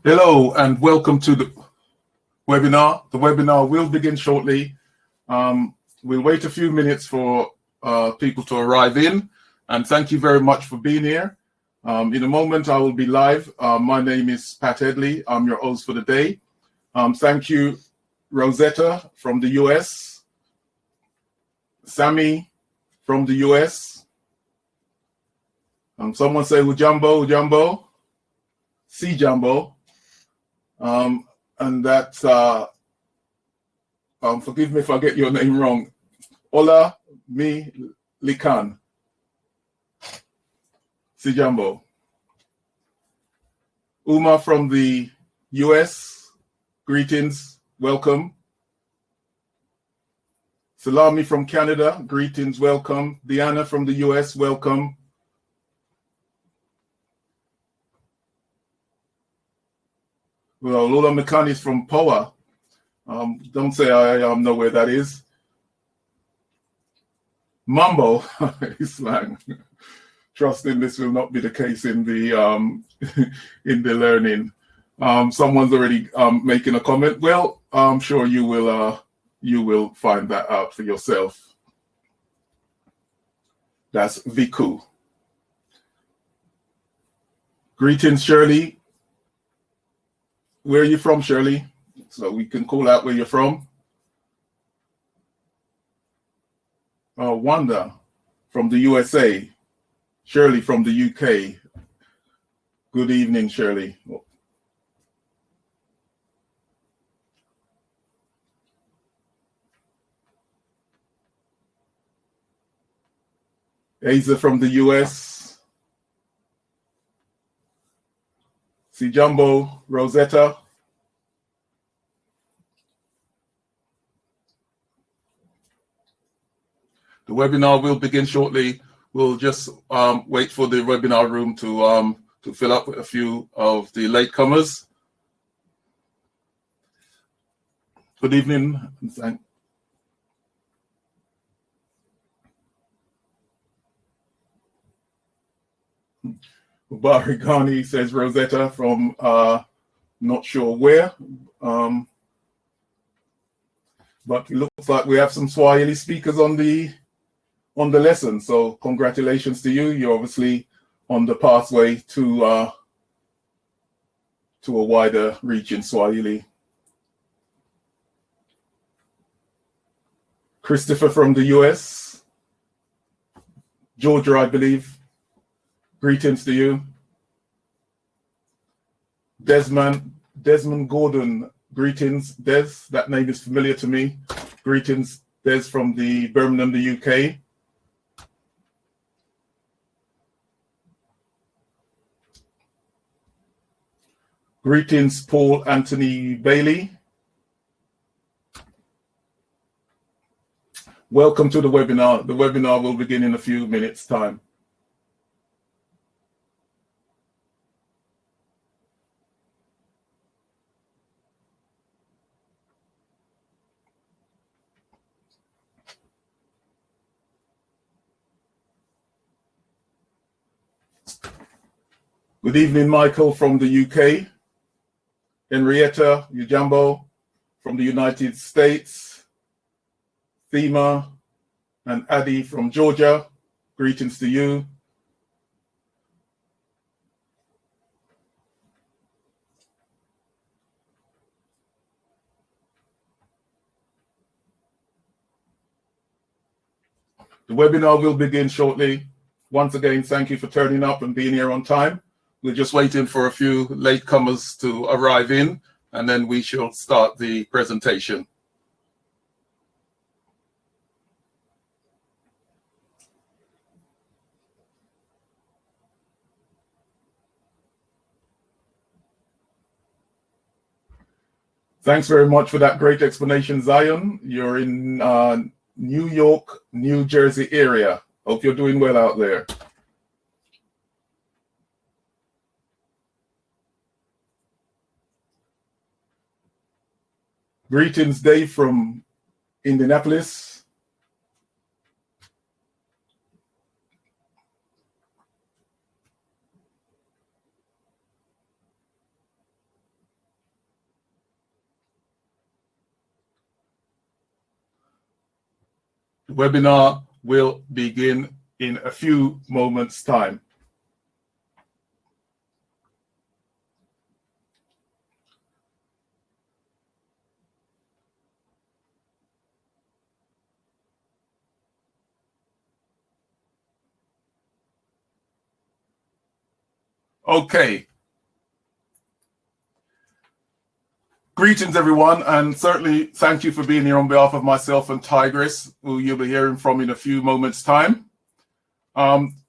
Hello and welcome to the webinar. The webinar will begin shortly. We'll wait a few minutes for people to arrive in, and thank you very much for being here. In a moment, I will be live. My name is Pat Headley. I'm your host for the day. Thank you, Rosetta from the US, Sammy from the US. Someone say Ujambo, C Jumbo. And that's, forgive me if I get your name wrong, Ola Mi Likan, Sijambo. Uma from the US, greetings, welcome. Salami from Canada, greetings, welcome. Diana from the US, welcome. Well, Lola McCann is from Poa. Don't say I know where that is. Mambo is slang. Trusting this will not be the case in the in the learning. Someone's already making a comment. Well, I'm sure you will find that out for yourself. That's Viku. Greetings, Shirley. Where are you from, Shirley? So we can call out where you're from. Wanda from the USA. Shirley from the UK. Good evening, Shirley. Asa from the US. Sijambo, Rosetta. The webinar will begin shortly. We'll just wait for the webinar room to fill up with a few of the latecomers. Good evening. Barigani says Rosetta from not sure where, but it looks like we have some Swahili speakers on the lesson. So congratulations to you. You're obviously on the pathway to a wider reach in Swahili. Christopher from the US, Georgia, I believe. Greetings to you. Desmond Gordon, greetings. Des, that name is familiar to me. Greetings, Des from the Birmingham, the UK. Greetings, Paul Anthony Bailey. Welcome to the webinar. The webinar will begin in a few minutes' time. Good evening, Michael from the UK. Henrietta Ujambo from the United States. Thema and Adi from Georgia. Greetings to you. The webinar will begin shortly. Once again, thank you for turning up and being here on time. We're just waiting for a few latecomers to arrive in, and then we shall start the presentation. Thanks very much for that great explanation, Zion. You're in New York, New Jersey area. Hope you're doing well out there. Greetings, Dave from Indianapolis. The webinar will begin in a few moments' time. Okay. Greetings, everyone, and certainly thank you for being here on behalf of myself and Tigress, who you'll be hearing from in a few moments' time.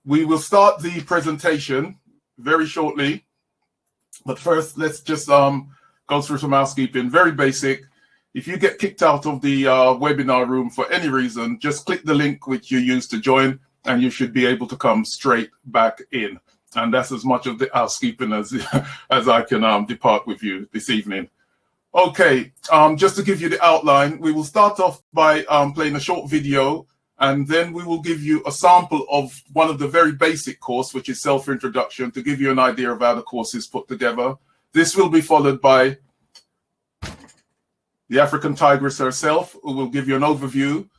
We will start the presentation very shortly, but first let's just go through some housekeeping. Very basic. If you get kicked out of the webinar room for any reason, just click the link which you used to join, and you should be able to come straight back in. And that's as much of the housekeeping as I can depart with you this evening. Okay, just to give you the outline, we will start off by playing a short video, and then we will give you a sample of one of the very basic course, which is self-introduction, to give you an idea of how the course is put together. This will be followed by the African Tigress herself, who will give you an overview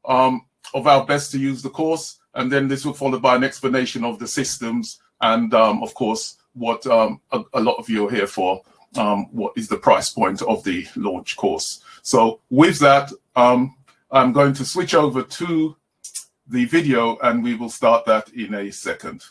of how best to use the course, and then this will be followed by an explanation of the systems and, of course, what a lot of you are here for. What is the price point of the launch course. So with that, I'm going to switch over to the video, and we will start that in a second.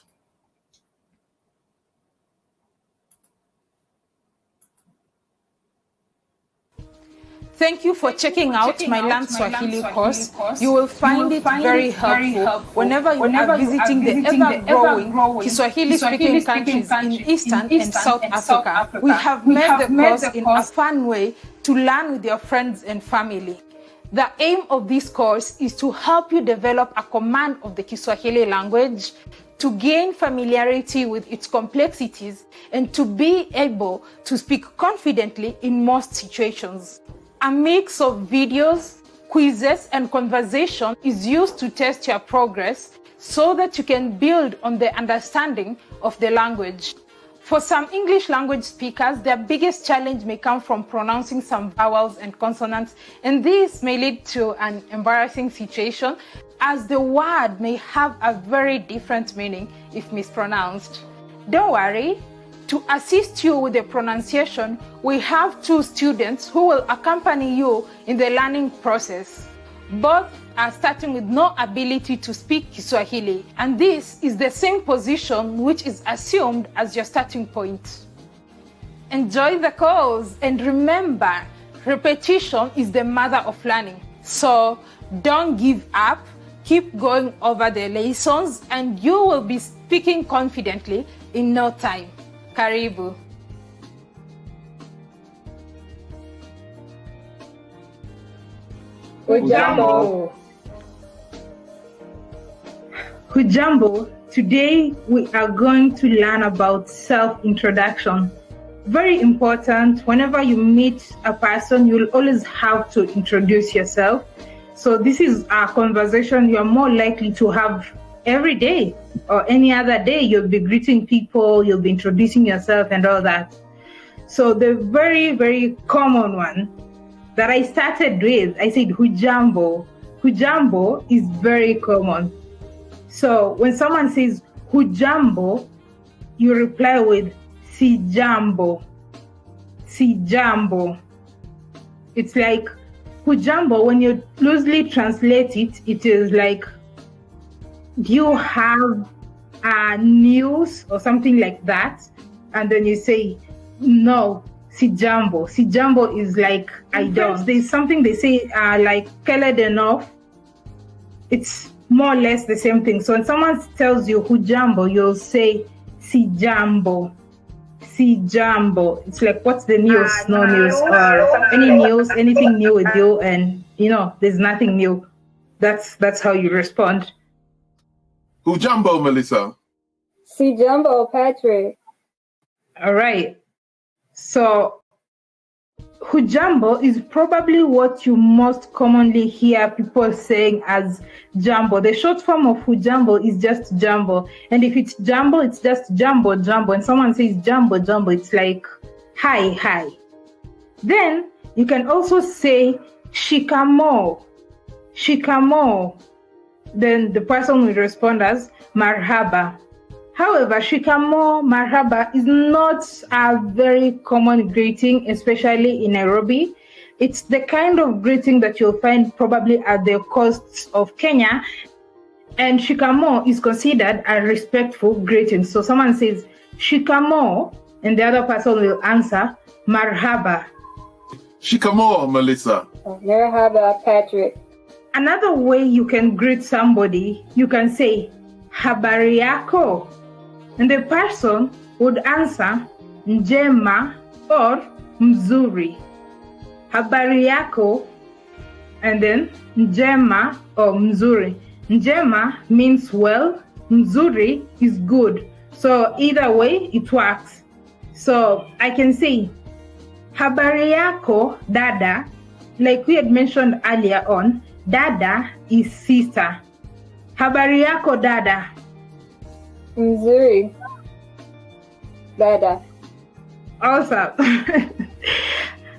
Thank you for checking out my Learn Swahili course. You will find it very helpful whenever you are visiting the ever-growing Kiswahili-speaking countries in Eastern and South Africa. We have made the course in a fun way to learn with your friends and family. The aim of this course is to help you develop a command of the Kiswahili language, to gain familiarity with its complexities, and to be able to speak confidently in most situations. A mix of videos, quizzes, and conversation is used to test your progress so that you can build on the understanding of the language. For some English language speakers, their biggest challenge may come from pronouncing some vowels and consonants, and this may lead to an embarrassing situation, as the word may have a very different meaning if mispronounced. Don't worry. To assist you with the pronunciation, we have 2 students who will accompany you in the learning process. Both are starting with no ability to speak Kiswahili, and this is the same position which is assumed as your starting point. Enjoy the course, and remember, repetition is the mother of learning. So don't give up, keep going over the lessons, and you will be speaking confidently in no time. Karibu. Hujambo. Hujambo. Today we are going to learn about self-introduction. Very important. Whenever you meet a person, you'll always have to introduce yourself. So this is a conversation you're more likely to have every day or any other day. You'll be greeting people, you'll be introducing yourself and all that. So the very, very common one that I started with, I said hujambo. Hujambo is very common. So when someone says hujambo, you reply with sijambo. Sijambo. It's like hujambo, when you loosely translate it, it is like, do you have news or something like that? And then you say, no, sijambo. Sijambo is like, I don't. There's something they say like, kele denof. It's more or less the same thing. So when someone tells you hujambo, you'll say sijambo. Sijambo. It's like, what's the news? No news. Or any news, anything new with you, and there's nothing new. That's how you respond. Hujambo, Melissa. Sijambo, Patrick. All right. So hujambo is probably what you most commonly hear people saying as jambo. The short form of hujambo is just jambo. And if it's jambo, it's just jambo, jambo. And someone says jambo, jambo, it's like hi, hi. Then you can also say shikamo. Shikamo. then the person will respond as marhaba. However, shikamo, marhaba is not a very common greeting, especially in Nairobi. It's the kind of greeting that you'll find probably at the coasts of Kenya. And shikamo is considered a respectful greeting. So someone says shikamo, and the other person will answer marhaba. Shikamo, Melissa. Marhaba, Patrick. Another way you can greet somebody, you can say habari yako, and the person would answer njema or mzuri. Habari yako, and then njema or mzuri. Njema means well, mzuri is good. So either way, it works. So I can say habari yako, dada. Like we had mentioned earlier on, dada is sister. Habari yako, dada. Mzuri, dada. Awesome.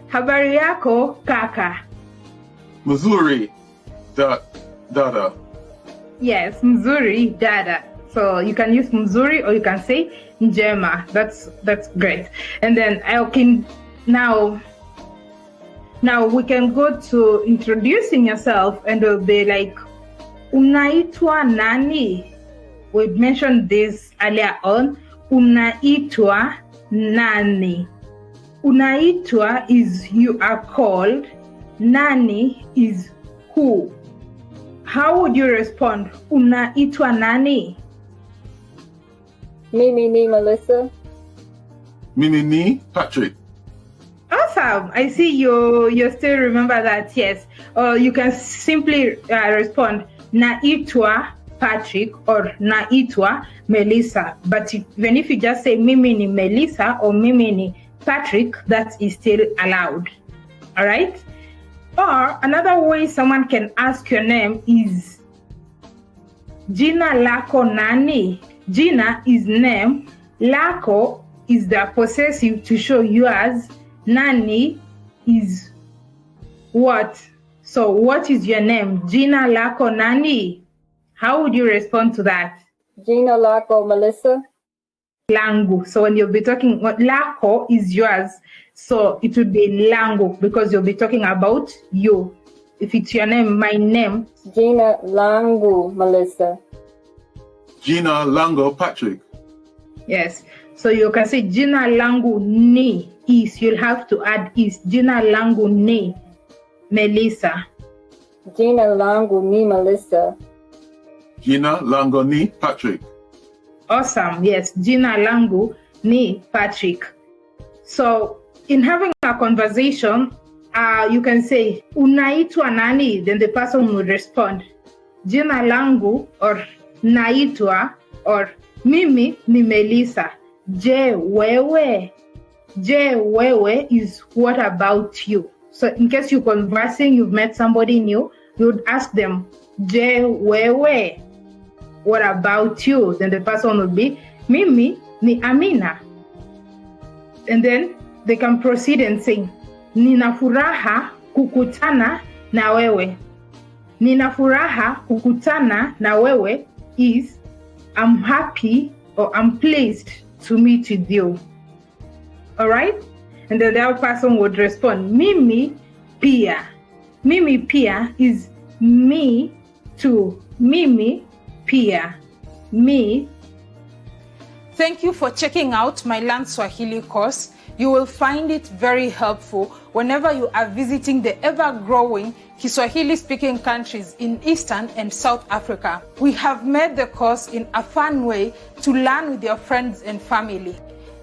Habari yako, kaka. Missouri, dada. Yes, mzuri, dada. So you can use mzuri or you can say njema. That's great. And then I can now we can go to introducing yourself, and it'll be like unaitwa nani. We mentioned this earlier on. Unaitwa nani. Unaitwa is you are called. Nani is who. How would you respond? Unaitwa nani? Mimi ni Melissa. Mimi ni Patrick. Awesome. I see you still remember that, yes. Or you can simply respond naitwa Patrick or naitwa Melissa. But even if you just say mimi ni Melissa or mimi ni Patrick, that is still allowed. All right? Or another way someone can ask your name is jina lako nani. Jina is name. Lako is the possessive to show yours. Nani is what. So what is your name? Jina lako nani. How would you respond to that? Jina lako Melissa. Langu. So when you'll be talking, lako is yours. So it would be langu because you'll be talking about you. If it's your name, my name. Jina langu Melissa. Gina Lango Patrick. Yes. So you can say jina langu ni is. You'll have to add is. Jina langu ni Melissa. Jina langu ni Melissa. Gina Lango ni Patrick. Awesome. Yes. Jina langu ni Patrick. So in having a conversation, you can say unaitwa nani, then the person will respond jina langu or naitwa or mimi ni Melissa. Je wewe. Je wewe is what about you. So in case you're conversing, you've met somebody new, you would ask them je wewe, what about you? Then the person would be mimi ni Amina. And then they can proceed and say nina furaha kukutana na wewe. Nina furaha kukutana na wewe is I'm happy or I'm pleased to meet with you. All right? And then the other person would respond mimi pia. Mimi pia is me too. Mimi pia. Me. Thank you for checking out my Learn Swahili course. You will find it very helpful whenever you are visiting the ever-growing Kiswahili-speaking countries in Eastern and South Africa. We have made the course in a fun way to learn with your friends and family.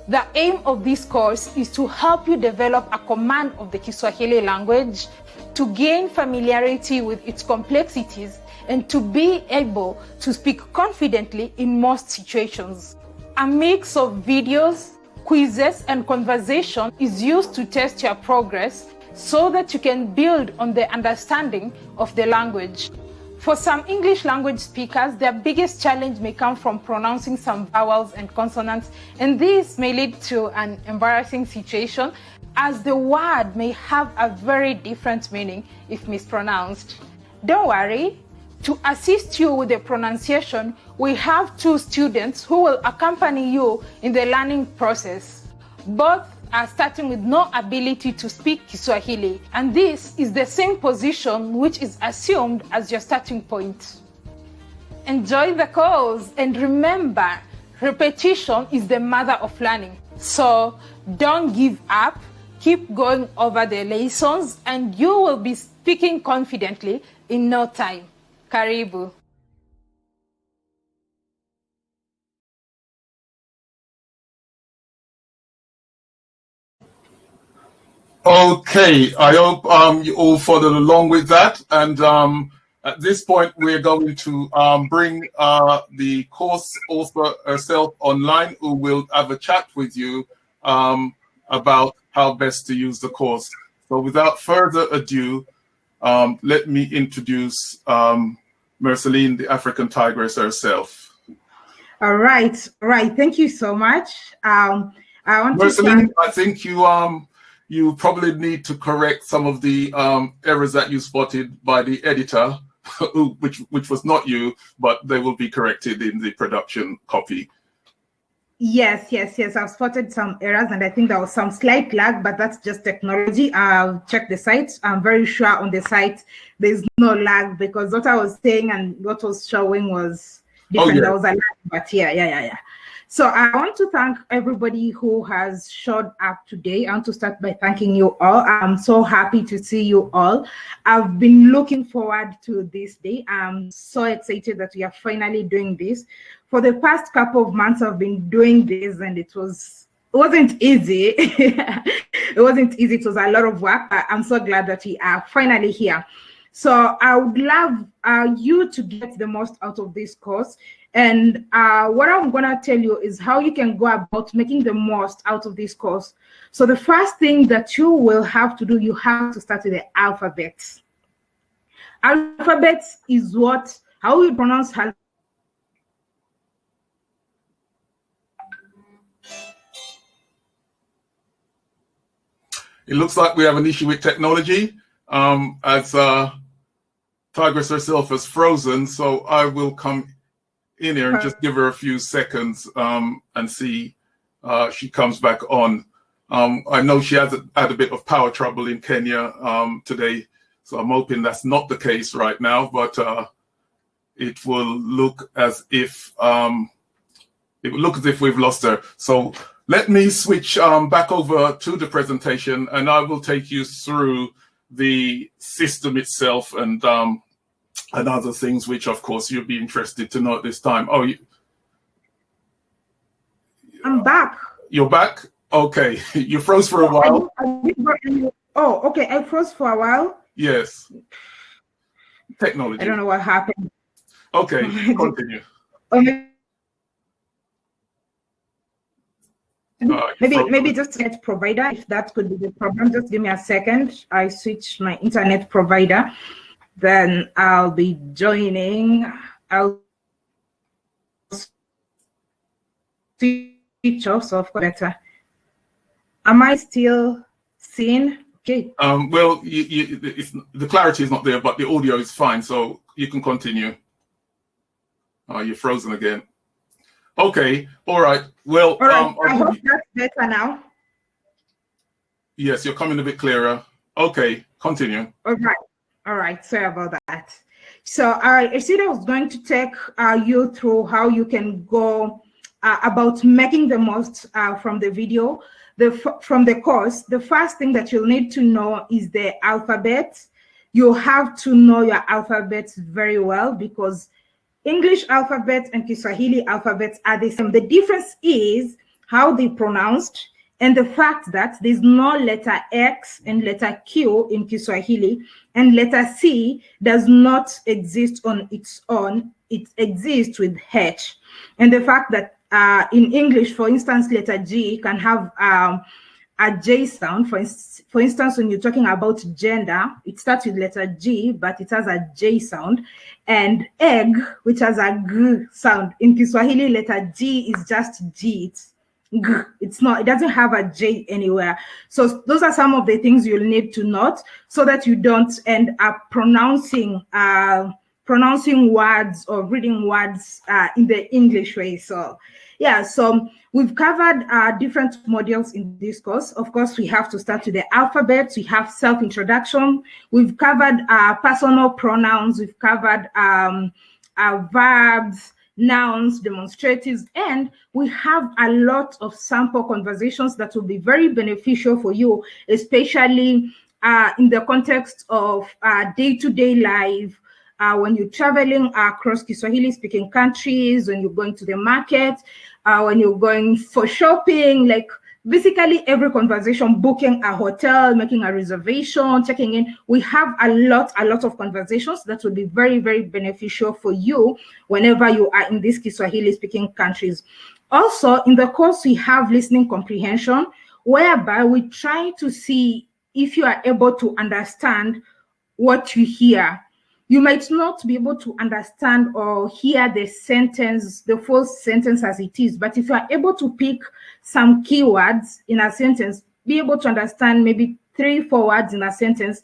The aim of this course is to help you develop a command of the Kiswahili language, to gain familiarity with its complexities, and to be able to speak confidently in most situations. A mix of videos, quizzes, and conversation is used to test your progress so that you can build on the understanding of the language. For some English language speakers, their biggest challenge may come from pronouncing some vowels and consonants, and this may lead to an embarrassing situation as the word may have a very different meaning if mispronounced. Don't worry, To assist you with the pronunciation, we have 2 students who will accompany you in the learning process. Both are starting with no ability to speak Kiswahili, and this is the same position which is assumed as your starting point. Enjoy the course, and remember, repetition is the mother of learning. So don't give up, keep going over the lessons, and you will be speaking confidently in no time. Karibu. Okay, I hope you all followed along with that. And at this point, we're going to bring the course author herself online, who will have a chat with you about how best to use the course. So without further ado, let me introduce Merceline, the African Tigress herself. All right. Thank you so much. I want Merceline, I think you probably need to correct some of the errors that you spotted by the editor, which was not you, but they will be corrected in the production copy. Yes. I've spotted some errors, and I think there was some slight lag, but that's just technology. I'll check the site. I'm very sure on the site there's no lag, because what I was saying and what was showing was different. Oh, yeah. There was a lag, but yeah. So I want to thank everybody who has showed up today. I want to start by thanking you all. I'm so happy to see you all. I've been looking forward to this day. I'm so excited that we are finally doing this. For the past couple of months, I've been doing this, and it wasn't easy. It wasn't easy. It was a lot of work. I'm so glad that we are finally here. So I would love you to get the most out of this course. And what I'm going to tell you is how you can go about making the most out of this course. So the first thing that you will have to do, you have to start with the alphabets. Alphabets is how you pronounce It looks like we have an issue with technology, as Tigress herself is frozen. So I will come in here and just give her a few seconds and see she comes back on. I know she has had a bit of power trouble in Kenya today, so I'm hoping that's not the case right now, but it will look as if we've lost her. So let me switch back over to the presentation, and I will take you through the system itself and other things, which of course you'll be interested to know at this time. Oh, I'm back. You're back? Okay. You froze for a while. Oh, okay. I froze for a while. Yes. Technology. I don't know what happened. Okay, continue. Maybe just net provider, if that could be the problem. Just give me a second. I switch my internet provider. Then I'll be joining. I'll switch off, so of course better. Am I still seen? Okay. Well, the clarity is not there, but the audio is fine, so you can continue. You're frozen again. Okay. All right. Well, all right. I hope that's better now. Yes, you're coming a bit clearer. Okay, continue. All right. Sorry about that. So I said I was going to take you through how you can go about making the most from the video, from the course. The first thing that you'll need to know is the alphabet. You have to know your alphabets very well, because English alphabet and Kiswahili alphabets are the same. The difference is how they pronounced, and the fact that there's no letter X and letter Q in Kiswahili, and letter C does not exist on its own. It exists with H. And the fact that in English, for instance, letter G can have a J sound. For instance, when you're talking about gender, it starts with letter G, but it has a J sound. And egg, which has a G sound. In Kiswahili, letter G is just G. It's G. It's not, it doesn't have a J anywhere. So those are some of the things you'll need to note so that you don't end up pronouncing pronouncing words or reading words in the English way. So yeah, so we've covered different modules in this course. Of course, we have to start with the alphabet. We have self-introduction. We've covered personal pronouns. We've covered verbs, nouns, demonstratives, and we have a lot of sample conversations that will be very beneficial for you, especially in the context of day-to-day life, when you're traveling across Kiswahili-speaking countries, when you're going to the market, when you're going for shopping, like basically every conversation, booking a hotel, making a reservation, checking in. We have a lot of conversations that will be very, very beneficial for you whenever you are in these Kiswahili-speaking countries. Also, in the course, we have listening comprehension, whereby we try to see if you are able to understand what you hear. You might not be able to understand or hear the sentence, the full sentence as it is, but if you are able to pick some keywords in a sentence, be able to understand maybe 3-4 words in a sentence,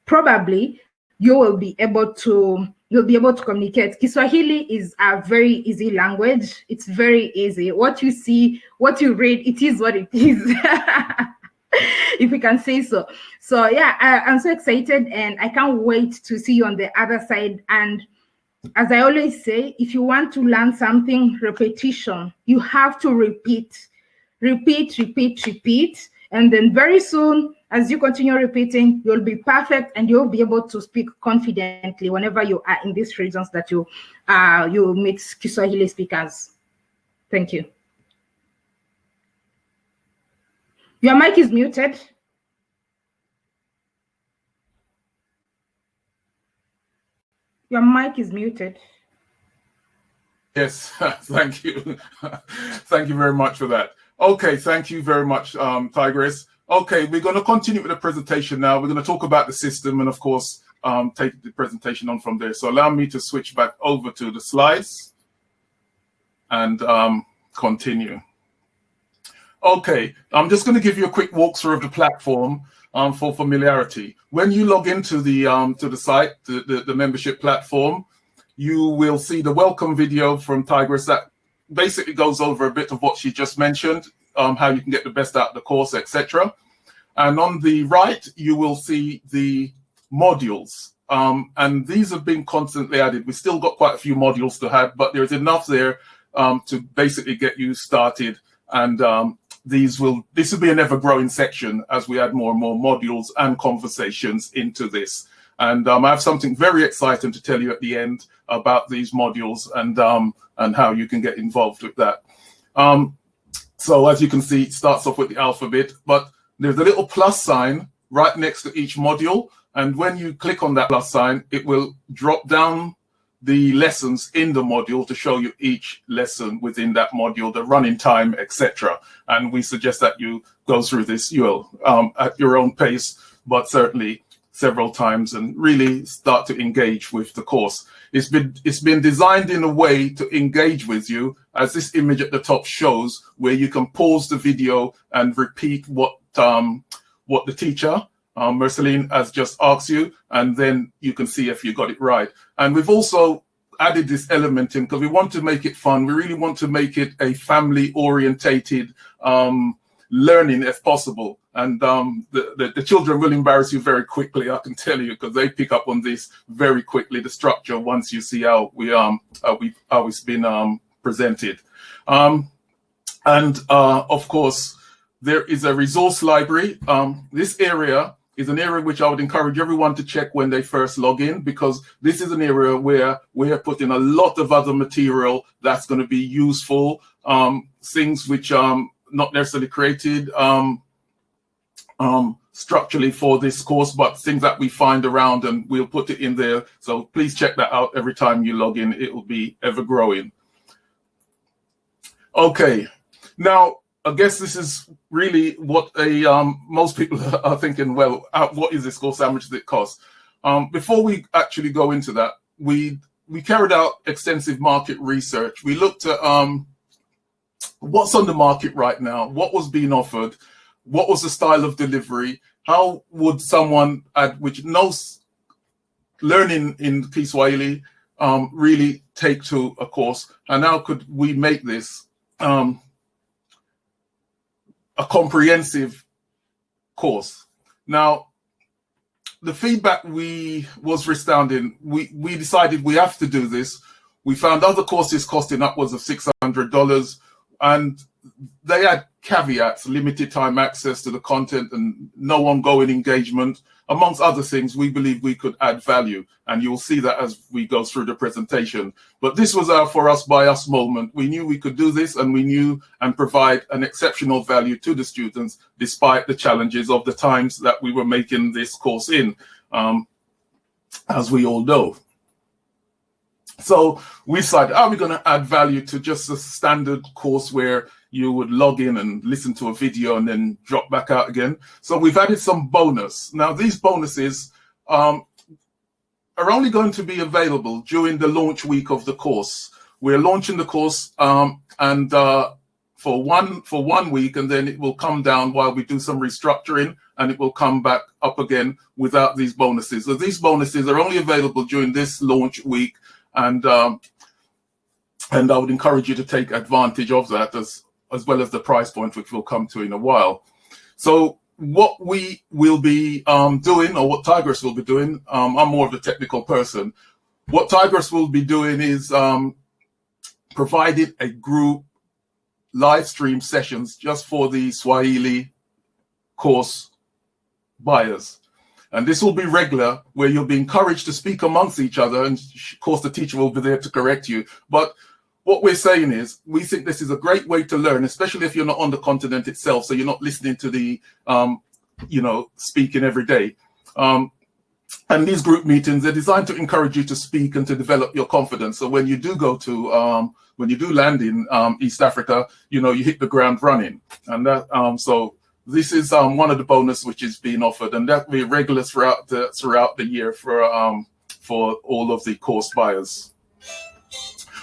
probably you'll be able to communicate. Kiswahili is a very easy language. It's very easy. What you see, what you read, it is what it is. If we can say so. So yeah, I'm so excited and I can't wait to see you on the other side. And as I always say, if you want to learn something, repetition, you have to repeat. And then very soon, as you continue repeating, you'll be perfect and you'll be able to speak confidently whenever you are in these regions that you meet Kiswahili speakers. Thank you. Your mic is muted. Your mic is muted. Yes, thank you. Thank you very much for that. Okay, thank you very much, Tigress. Okay, we're going to continue with the presentation now. We're going to talk about the system and, of course, take the presentation on from there. So allow me to switch back over to the slides and continue. Okay, I'm just going to give you a quick walkthrough of the platform for familiarity. When you log into the site, the membership platform, you will see the welcome video from Tigress that basically goes over a bit of what she just mentioned, how you can get the best out of the course, etc. And on the right, you will see the modules. And these have been constantly added. We've still got quite a few modules to have, but there's enough there to basically get you started. And this will be an ever-growing section as we add more and more modules and conversations into this. And I have something very exciting to tell you at the end about these modules and how you can get involved with that. So as you can see, it starts off with the alphabet, but there's a little plus sign right next to each module. And when you click on that plus sign, it will drop down the lessons in the module to show you each lesson within that module, the running time, etc. And we suggest that you go through this at your own pace, but certainly several times and really start to engage with the course. It's been designed in a way to engage with you, as this image at the top shows, where you can pause the video and repeat what the teacher, Merceline, has just asked you, and then you can see if you got it right. And we've also added this element in because we want to make it fun. We really want to make it a family-orientated learning if possible. And the children will embarrass you very quickly, I can tell you, because they pick up on this very quickly, the structure, once you see how it's been presented. Of course, there is a resource library. This area is an area which I would encourage everyone to check when they first log in, because this is an area where we have put in a lot of other material that's going to be useful, things which not necessarily created structurally for this course, but things that we find around, and we'll put it in there. So please check that out every time you log in. It will be ever growing. Okay, now I guess this is really what most people are thinking, well, what is this course? How much does it cost? Before we actually go into that, we carried out extensive market research. We looked at what's on the market right now, what was being offered, what was the style of delivery, how would someone which knows learning in Kiswahili really take to a course, and how could we make this a comprehensive course. Now, the feedback was resounding. We decided we have to do this. We found other courses costing upwards of $600, and they had caveats: limited time access to the content and no ongoing engagement. Amongst other things, we believe we could add value, and you'll see that as we go through the presentation. But this was our for us by us moment. We knew we could do this, and we knew and provide an exceptional value to the students, despite the challenges of the times that we were making this course in, as we all know. So we decided, are we going to add value to just a standard course where you would log in and listen to a video and then drop back out again? So we've added some bonus. Now, these bonuses are only going to be available during the launch week of the course. We're launching the course for one week, and then it will come down while we do some restructuring, and it will come back up again without these bonuses. So these bonuses are only available during this launch week, and I would encourage you to take advantage of that, as well as the price point, which we'll come to in a while. So what we will be doing, or what Tigress will be doing, I'm more of a technical person. What Tigress will be doing is providing a group live stream sessions just for the Swahili course buyers. And this will be regular, where you'll be encouraged to speak amongst each other, and of course the teacher will be there to correct you. But what we're saying is, we think this is a great way to learn, especially if you're not on the continent itself, so you're not listening to the, speaking every day. And these group meetings are designed to encourage you to speak and to develop your confidence. So when you do go to, when you do land in East Africa, you hit the ground running. And that, so this is one of the bonus which is being offered, and that will be regular throughout the year for all of the course buyers.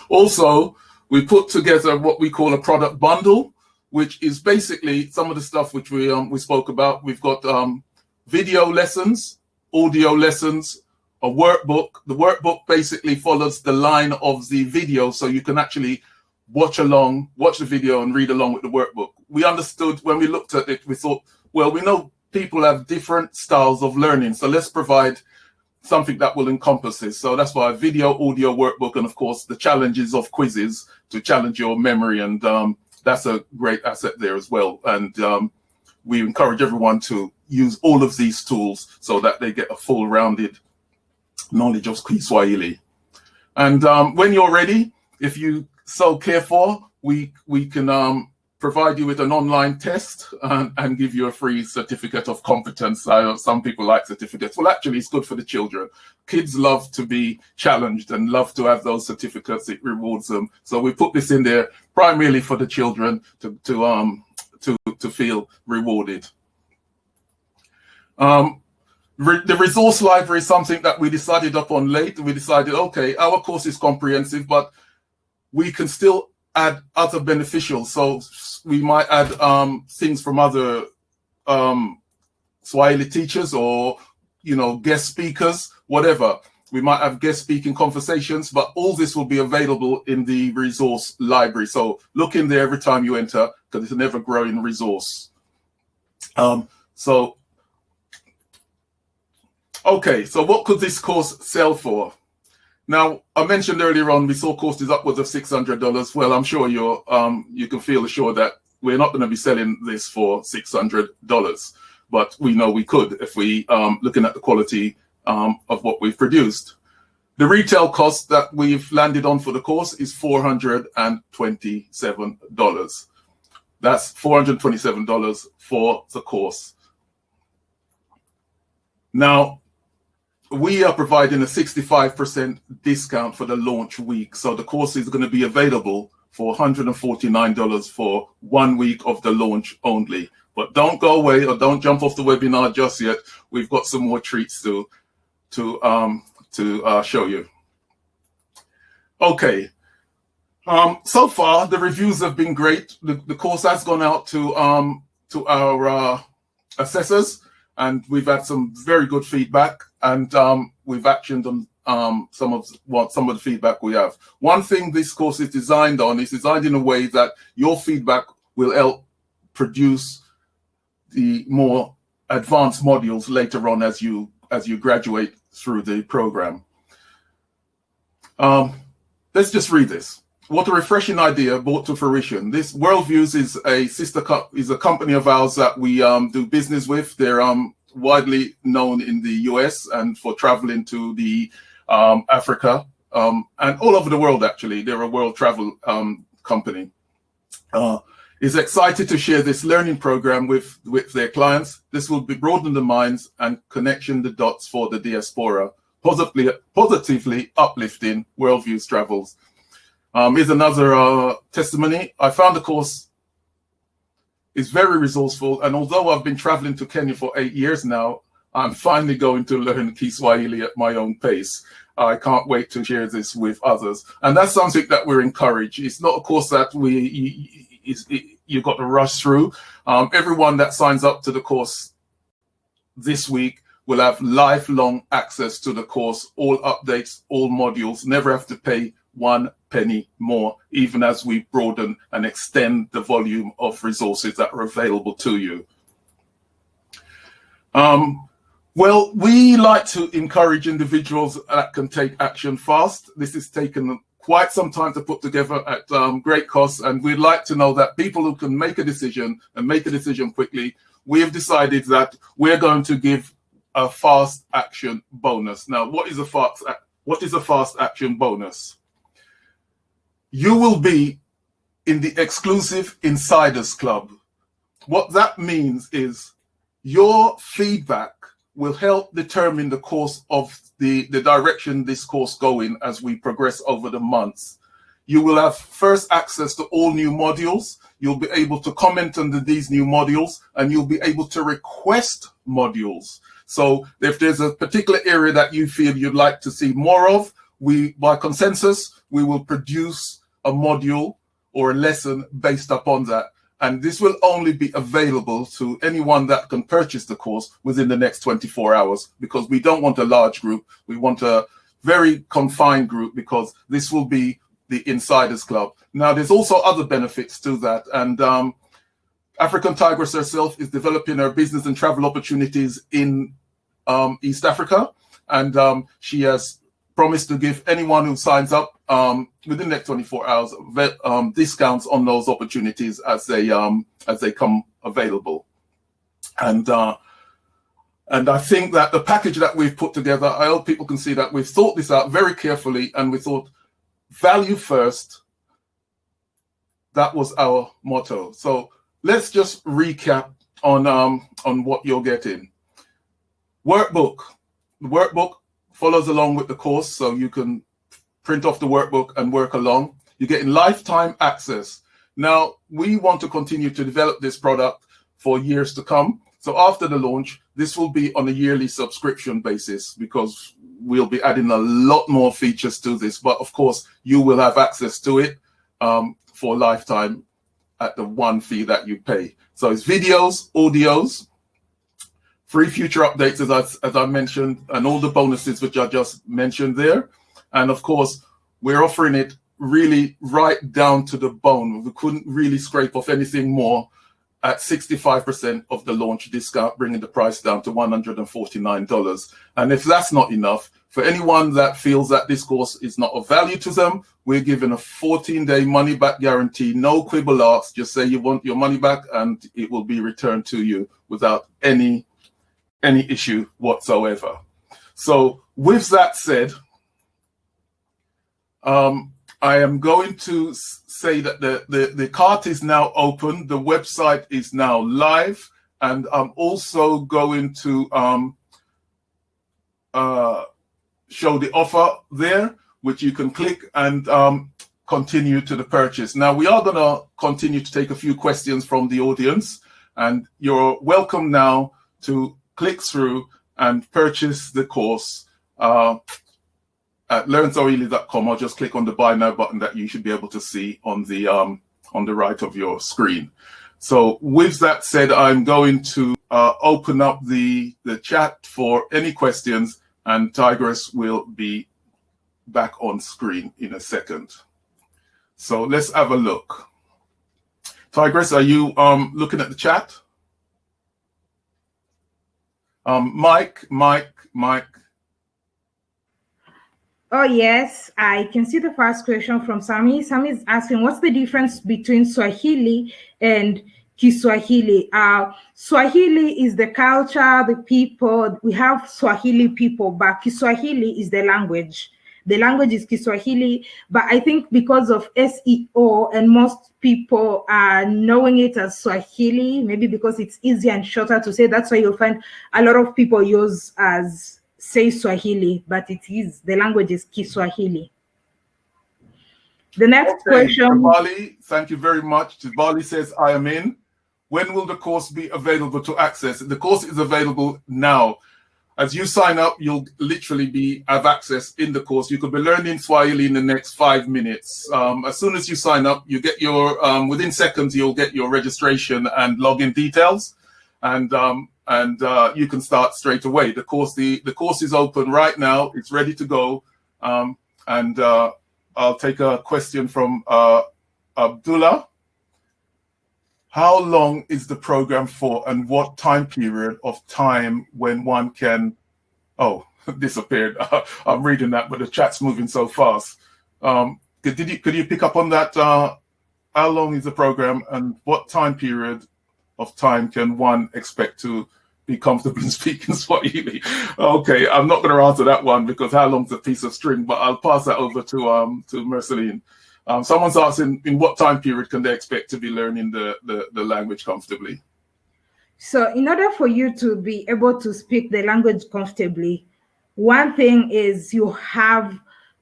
Also, we put together what we call a product bundle, which is basically some of the stuff which we spoke about. We've got video lessons, audio lessons, a workbook. The workbook basically follows the line of the video, so you can actually watch the video and read along with the workbook. We understood when we looked at it, we thought, well, we know people have different styles of learning, so let's provide something that will encompass this. So that's why video, audio, workbook, and of course the challenges of quizzes to challenge your memory, and that's a great asset there as well. And we encourage everyone to use all of these tools so that they get a full rounded knowledge of Kiswahili. And when you're ready, if you so care for, we can provide you with an online test and give you a free certificate of competence. Some people like certificates. Well, actually, it's good for the children. Kids love to be challenged and love to have those certificates. It rewards them. So we put this in there primarily for the children to feel rewarded. The resource library is something that we decided upon late. We decided, okay, our course is comprehensive, but we can still add other beneficials. So we might add things from other Swahili teachers, or guest speakers, whatever. We might have guest speaking conversations, but all this will be available in the resource library. So look in there every time you enter, because it's an ever-growing resource. Okay, so what could this course sell for? Now, I mentioned earlier on, we saw courses upwards of $600. Well, I'm sure you can feel assured that we're not going to be selling this for $600, but we know we could if we looking at the quality of what we've produced. The retail cost that we've landed on for the course is $427. That's $427 for the course. Now, we are providing a 65% discount for the launch week. So the course is going to be available for $149 for 1 week of the launch only. But don't go away, or don't jump off the webinar just yet. We've got some more treats to show you. Okay. So far, the reviews have been great. The course has gone out to our assessors, and we've had some very good feedback, and we've actioned some of the feedback we have. One thing this course is designed on is designed in a way that your feedback will help produce the more advanced modules later on as you graduate through the program. Let's just read this. What a refreshing idea brought to fruition. This Worldviews is a company of ours that we do business with. They're widely known in the US and for traveling to the Africa and all over the world. Actually, they're a world travel company. Is excited to share this learning program with their clients. This will broaden the minds and connection the dots for the diaspora, positively uplifting Worldviews travels. Here's another testimony. I found the course is very resourceful, and although I've been traveling to Kenya for 8 years now, I'm finally going to learn Kiswahili at my own pace. I can't wait to share this with others. And that's something that we're encouraged. It's not a course that you've got to rush through. Everyone that signs up to the course this week will have lifelong access to the course, all updates, all modules, never have to pay 1 penny more, even as we broaden and extend the volume of resources that are available to you. Well, we like to encourage individuals that can take action fast. This has taken quite some time to put together at great cost, and we'd like to know that people who can make a decision and make a decision quickly, we have decided that we're going to give a fast action bonus. Now, what is a fast action bonus? You will be in the exclusive Insiders Club. What that means is your feedback will help determine the course of the direction this course going as we progress over the months. You will have first access to all new modules. You'll be able to comment on these new modules, and you'll be able to request modules. So if there's a particular area that you feel you'd like to see more of, by consensus, we will produce a module or a lesson based upon that. And this will only be available to anyone that can purchase the course within the next 24 hours, because we don't want a large group. We want a very confined group, because this will be the Insiders Club. Now, there's also other benefits to that. And African Tigress herself is developing her business and travel opportunities in East Africa. And she has promised to give anyone who signs up within the next 24 hours discounts on those opportunities as they come available. And I think that the package that we've put together, I hope people can see that we've thought this out very carefully, and we thought value first. That was our motto. So let's just recap on what you're getting. Workbook. The workbook follows along with the course, so you can print off the workbook and work along. You're getting lifetime access. Now, we want to continue to develop this product for years to come. So after the launch, this will be on a yearly subscription basis, because we'll be adding a lot more features to this. But of course, you will have access to it for lifetime at the one fee that you pay. So it's videos, audios, free future updates, as I mentioned, and all the bonuses which I just mentioned there. And of course, we're offering it really right down to the bone. We couldn't really scrape off anything more at 65% of the launch discount, bringing the price down to $149. And if that's not enough, for anyone that feels that this course is not of value to them, we're giving a 14-day money-back guarantee, no quibble asked. Just say you want your money back, and it will be returned to you without any issue whatsoever. So with that said, I am going to say that the cart is now open, the website is now live, and I'm also going to show the offer there, which you can click and continue to the purchase. Now, we are going to continue to take a few questions from the audience, and you're welcome now to click through and purchase the course at learnswahili.com, or just click on the buy now button that you should be able to see on the right of your screen. So with that said, I'm going to open up the chat for any questions, and Tigress will be back on screen in a second. So let's have a look. Tigress, are you looking at the chat? Mike. Oh, yes, I can see the first question from Sami. Sami is asking, what's the difference between Swahili and Kiswahili? Swahili is the culture, the people. We have Swahili people, but Kiswahili is the language. The language is Kiswahili, but I think because of SEO and most people are knowing it as Swahili, maybe because it's easier and shorter to say, that's why you'll find a lot of people use as say Swahili, but it is, the language is Kiswahili. The next question. Tabali, thank you very much. Tabali says, I am in. When will the course be available to access? The course is available now. As you sign up, you'll literally have access in the course. You could be learning Swahili in the next 5 minutes. As soon as you sign up, you get your, within seconds, you'll get your registration and login details. And you can start straight away. The course is open right now. It's ready to go. I'll take a question from Abdullah. How long is the program for, and what time period of time when one can? Oh, disappeared. I'm reading that, but the chat's moving so fast. Could you pick up on that? How long is the program, and what time period of time can one expect to be comfortable in speaking Swahili? Okay, I'm not going to answer that one because how long's a piece of string, but I'll pass that over to Merceline. Someone's asking, in what time period can they expect to be learning the language comfortably? So in order for you to be able to speak the language comfortably, one thing is you have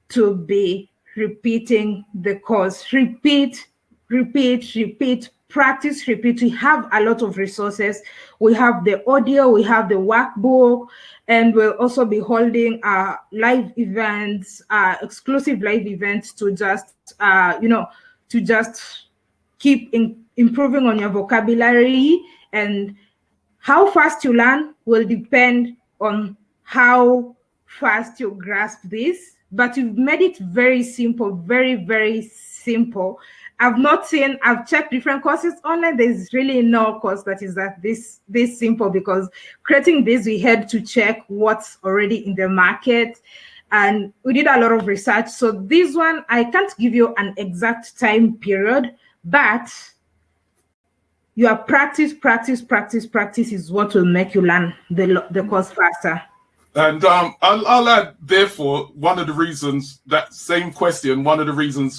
to be repeating the course. Repeat, practice, repeat. We have a lot of resources. We have the audio, we have the workbook, and we'll also be holding live events, exclusive live events to just, to just keep improving on your vocabulary. And how fast you learn will depend on how fast you grasp this. But you've made it very simple, very, very simple. I've checked different courses online. There's really no course that is this simple, because creating this, we had to check what's already in the market, and we did a lot of research. So this one, I can't give you an exact time period, but your practice is what will make you learn the course faster. And I'll add, therefore, one of the reasons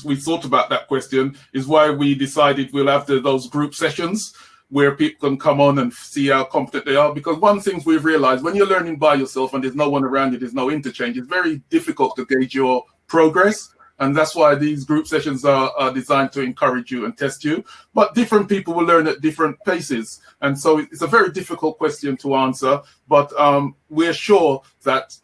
we thought about that question is why we decided we'll have those group sessions where people can come on and see how competent they are. Because one thing we've realized, when you're learning by yourself and there's no one around you, there's no interchange, it's very difficult to gauge your progress. And that's why these group sessions are designed to encourage you and test you. But different people will learn at different paces. And so it's a very difficult question to answer. But we're sure that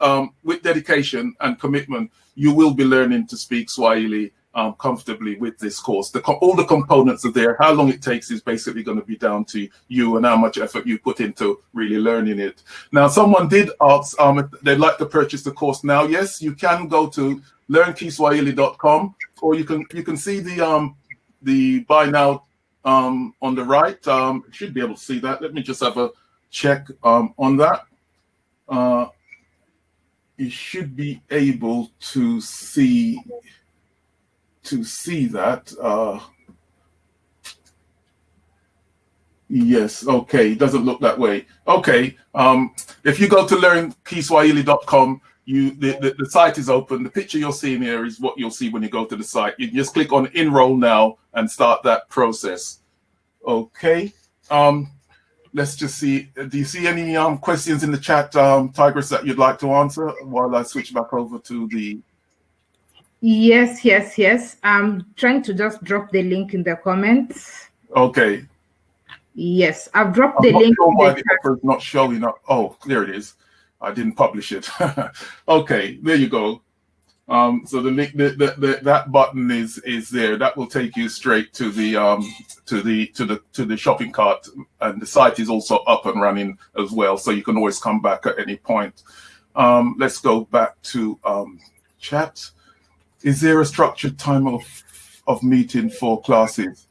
with dedication and commitment, you will be learning to speak Swahili comfortably with this course. All the components are there. How long it takes is basically going to be down to you and how much effort you put into really learning it. Now, someone did ask if they'd like to purchase the course now. Yes, you can go to learnkiswahili.com, or you can see the buy now on the right. You should be able to see that. Let me just have a check on that. You should be able to see that. Yes, okay, it doesn't look that way. Okay, if you go to learnkiswahili.com, the site is open. The picture you're seeing here is what you'll see when you go to the site. You can just click on enroll now and start that process. Okay, let's just see. Do you see any questions in the chat, Tigress, that you'd like to answer while I switch back over to the... Yes. I'm trying to just drop the link in the comments. Okay. Yes, I've dropped the link. Sure why the offer is not showing up. Oh, there it is. I didn't publish it. Okay, there you go. So the link, that button is there. That will take you straight to the shopping cart, and the site is also up and running as well. So you can always come back at any point. Let's go back to chat. Is there a structured time of meeting for classes?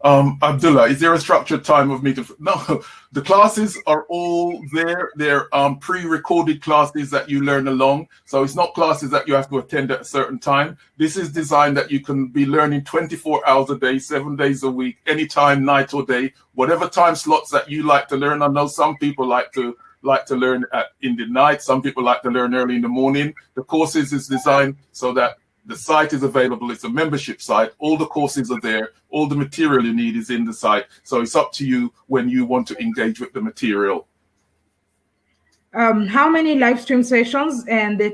Abdullah, is there a structured time of meeting? No, the classes are all there. They're pre-recorded classes that you learn along. So it's not classes that you have to attend at a certain time. This is designed that you can be learning 24 hours a day, 7 days a week, anytime, night or day, whatever time slots that you like to learn. I know some people like to learn in the night. Some people like to learn early in the morning. The courses is designed so that the site is available. It's a membership site. All the courses are there. All the material you need is in the site. So it's up to you when you want to engage with the material. How many live stream sessions and the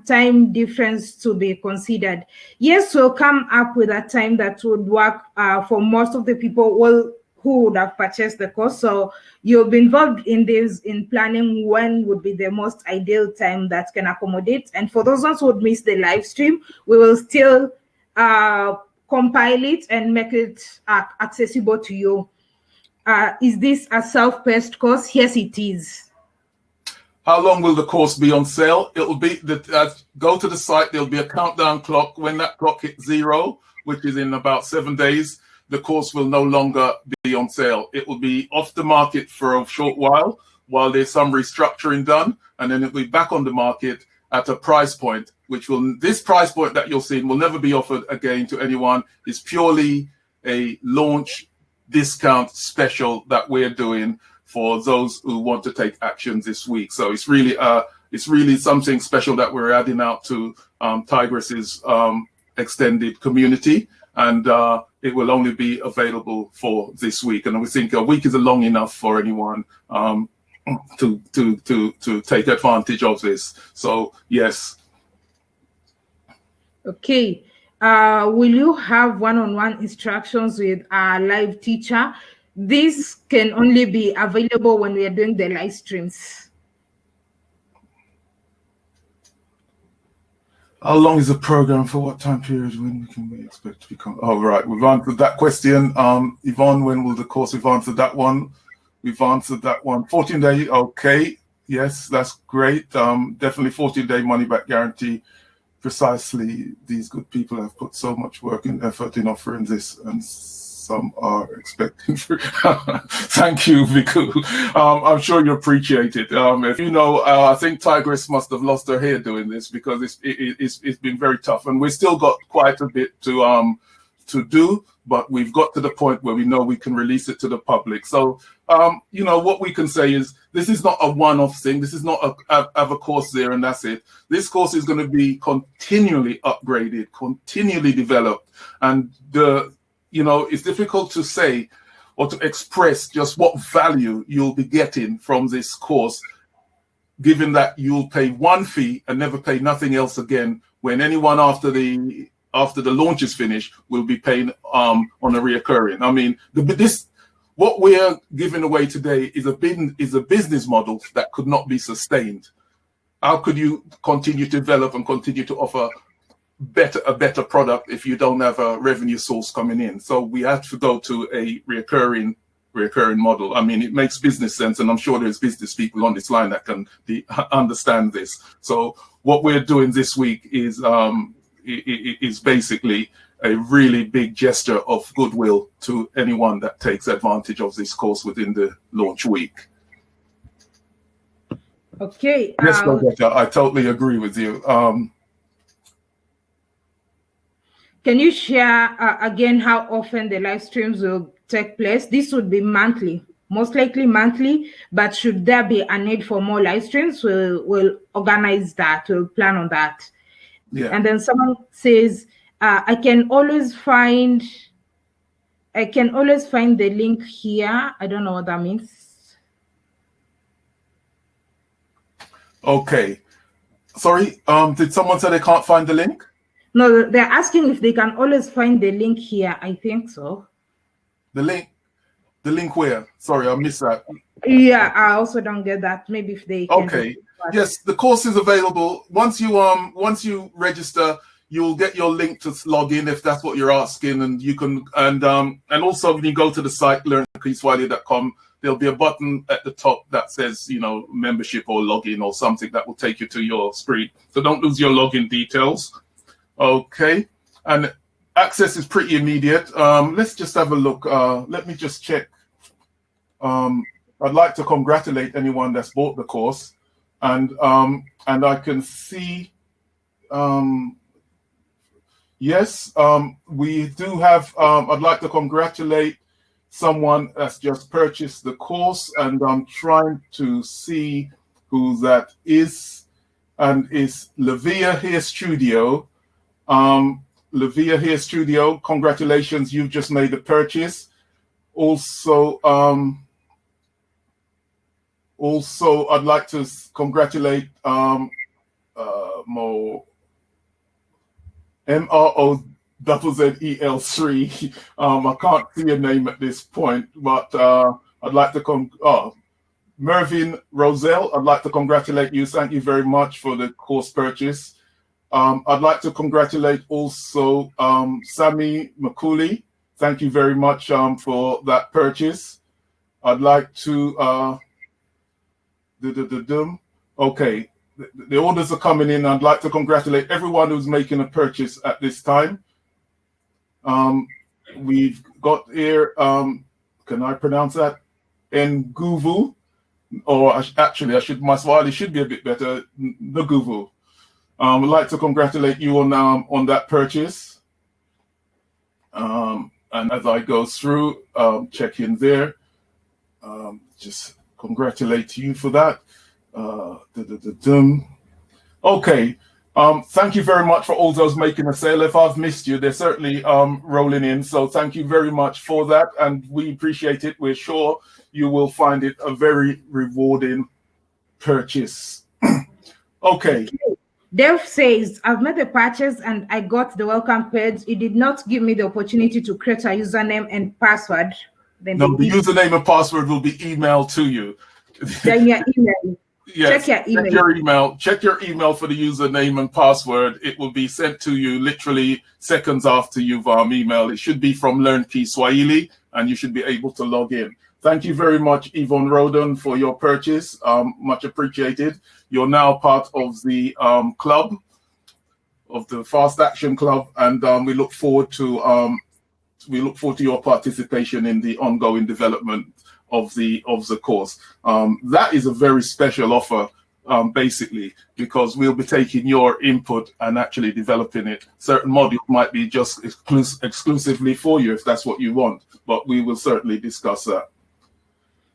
time difference to be considered? Yes, we'll come up with a time that would work for most of the people who would have purchased the course. So you'll be involved in this, in planning when would be the most ideal time that can accommodate. And for those ones who would miss the live stream, we will still compile it and make it accessible to you. Is this a self-paced course? Yes, it is. How long will the course be on sale? It will be, go to the site, there'll be a countdown clock. When that clock hits 0, which is in about 7 days, the course will no longer be on sale. It will be off the market for a short while there's some restructuring done, and then it'll be back on the market at a price point, this price point that you're seeing will never be offered again to anyone. It's purely a launch discount special that we're doing for those who want to take actions this week. So it's really something special that we're adding out to Tigress's extended community, and it will only be available for this week. And we think a week is long enough for anyone to take advantage of this. So yes. Okay. Will you have one-on-one instructions with a live teacher? This can only be available when we are doing the live streams. How long is the program? For what time period? When can we expect to become? Oh, right. We've answered that question. Yvonne, when will the course? We've answered that one. 14 days. Okay. Yes, that's great. Definitely 14-day money-back guarantee. Precisely. These good people have put so much work and effort in offering this, and some are expecting. Thank you, Viku. I'm sure you appreciate it. If you know, I think Tigress must have lost her hair doing this, because it's been very tough, and we've still got quite a bit to do, but we've got to the point where we know we can release it to the public. So, what we can say is this is not a one-off thing. This is not have a course there and that's it. This course is going to be continually upgraded, continually developed, and it's difficult to say or to express just what value you'll be getting from this course, given that you'll pay one fee and never pay nothing else again, when anyone after the launch is finished will be paying on a reoccurring. I mean, what we're giving away today is a business model that could not be sustained. How could you continue to develop and continue to offer a better product if you don't have a revenue source coming in? So we have to go to a recurring model. I mean, it makes business sense, and I'm sure there's business people on this line that can understand this. So what we're doing this week is basically a really big gesture of goodwill to anyone that takes advantage of this course within the launch week. Okay. Yes, Roberta, I totally agree with you. Can you share again how often the live streams will take place? This would be monthly, most likely monthly, but should there be a need for more live streams, we'll organize that, we'll plan on that. Yeah. And then someone says, I can always find the link here. I don't know what that means. Okay. Sorry, did someone say they can't find the link? No, they're asking if they can always find the link here. I think so. The link where? Sorry, I missed that. Yeah, I also don't get that. Maybe if they can. Okay. Yes, the course is available. Once you register, you'll get your link to log in if that's what you're asking, and you can and also when you go to the site learnkeyswahili.com, there'll be a button at the top that says, membership or login or something that will take you to your screen. So don't lose your login details. Okay, and access is pretty immediate. Let's just have a look. Let me just check. I'd like to congratulate anyone that's bought the course, and I can see, yes, we do have. I'd like to congratulate someone that's just purchased the course, and I'm trying to see who that is, and it's Lavia Hair Studio. Lavia Hair Studio, congratulations, you've just made a purchase. Also, I'd like to congratulate MROZZEL3. I can't see a name at this point, but I'd like to Mervyn Roselle, I'd like to congratulate you. Thank you very much for the course purchase. I'd like to congratulate also Sammy McCooley. Thank you very much for that purchase. I'd like to okay, the orders are coming in. I'd like to congratulate everyone who's making a purchase at this time. We've got here, can I pronounce that? Nguvu, or actually, my Swahili should be a bit better, Nguvu. I'd like to congratulate you on that purchase. And as I go through, check in there, just congratulate you for that. Okay. Thank you very much for all those making a sale. If I've missed you, they're certainly rolling in. So thank you very much for that. And we appreciate it. We're sure you will find it a very rewarding purchase. Okay. Dev says, I've made the purchase and I got the welcome page. It did not give me the opportunity to create a username and password. No, the username and password will be emailed to you. Then your email. Yes, check your email. Check your email for the username and password. It will be sent to you literally seconds after you've emailed. It should be from Learn Key Swahili, and you should be able to log in. Thank you very much, Yvonne Roden, for your purchase. Much appreciated. You're now part of the club, of the Fast Action Club, and we look forward to your participation in the ongoing development of the course. That is a very special offer, basically, because we'll be taking your input and actually developing it. Certain modules might be just exclusively for you if that's what you want, but we will certainly discuss that.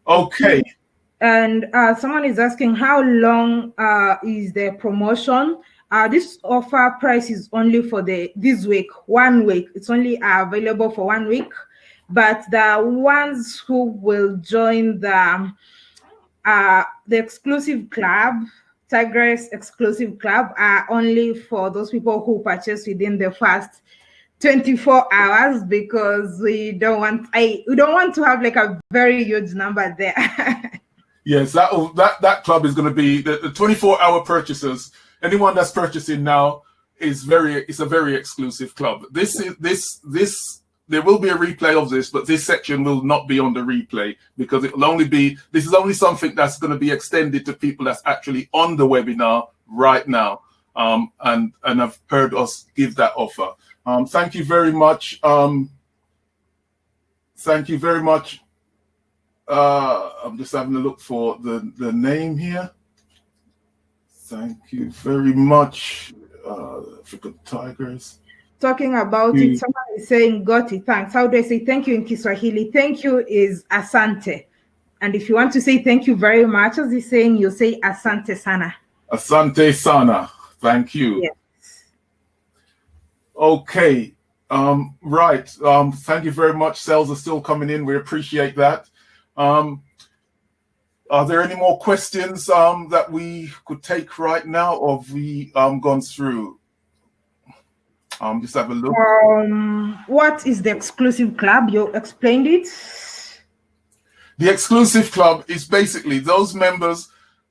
Okay. And someone is asking, how long is the promotion? This offer price is only for this week, 1 week. It's only available for 1 week. But the ones who will join the exclusive club, Tigress exclusive club, are only for those people who purchase within the first 24 hours, because we don't want to have like a very huge number there. Yes, that club is going to be the 24-hour purchasers. Anyone that's purchasing now it's a very exclusive club. There will be a replay of this, but this section will not be on the replay because it will only be, this is only something that's going to be extended to people that's actually on the webinar right now. And I've heard us give that offer. Thank you very much. Thank you very much. I'm just having a look for the name here. Thank you very much, African Tigress. Talking about it, someone is saying, got it, thanks. How do I say thank you in Kiswahili? Thank you is asante. And if you want to say thank you very much, as he's saying, you say asante sana. Asante sana. Thank you. Yes. Okay. Right. Thank you very much. Sales are still coming in. We appreciate that. Are there any more questions that we could take right now, or have we gone through? Just have a look. What is the exclusive club? You explained it. The exclusive club is basically those members